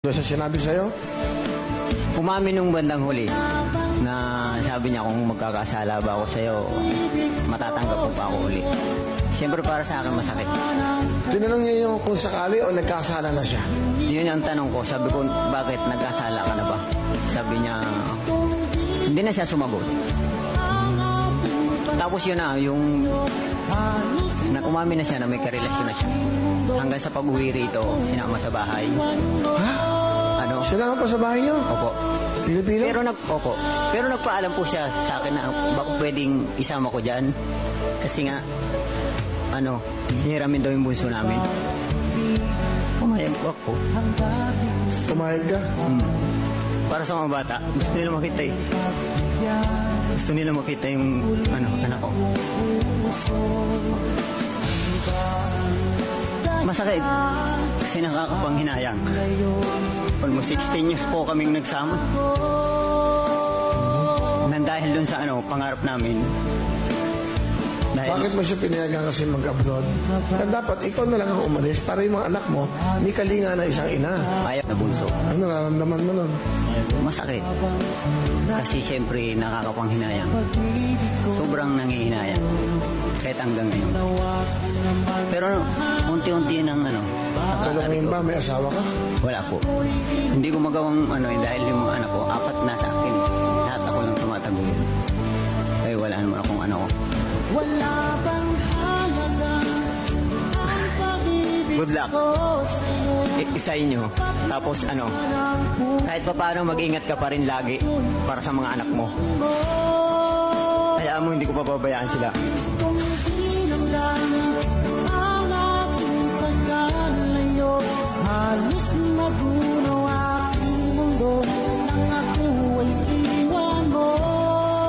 Sa sinabi sa'yo? Umamin nung bandang huli na sabi niya kung magkakasala ba ako sa'yo, matatanggap po pa ako uli. Siyempre para sa akin masakit. Tinanong niya yung kung sakali o nagkasala na siya. Yun ang tanong ko. Sabi ko, bakit nagkasala ka na ba? Sabi niya, hindi na siya sumagot. Tapos yun na, yung umamin na siya na may karelasyon na siya. Hanggang sa pag-uwi rito, sinama sa bahay. Ha? Ano? Sinama pa sa bahay niyo? Opo. Pilipino? Pero nagpaalam po siya sa akin na baka pwedeng isama ko dyan. Kasi nga, hiramin daw yung bunso namin. Pumayag po ako. Pumayag ka? Para sa mga bata, gusto nila makita eh. Gusto nila makita yung anak ko. Masakit. Kasi nakakapanghinayang. Almost 16 years po kaming nagsama. Nang dahil dun sa pangarap namin. Bakit mo siya pinayagan kasi mag-abroad? Na dapat ikaw na lang ang umalis para yung mga anak mo, hindi kalinga na isang ina. Ayaw na bunso. Ano nararamdaman mo nun? Masakit. Kasi siyempre nakakapanghinayang. Sobrang nangihinayang. Kahit hanggang ngayon. Pero unti-unti nang Pero ngayon ba, may asawa ka? wala po. Hindi ko magawang dahil yung mga anak ko, 4 na sa akin. Lahat ako lang tumataguyod. Kaya wala naman akong Wala bang halaga ang pag-ibig Good luck. ko sa'yo? Isayin nyo. Tapos kahit pa paano mag-ingat ka pa rin lagi para sa mga anak mo. Kaya mo hindi ko pababayaan sila. Kung sinamdan ang aking pagkalayo, halos magulat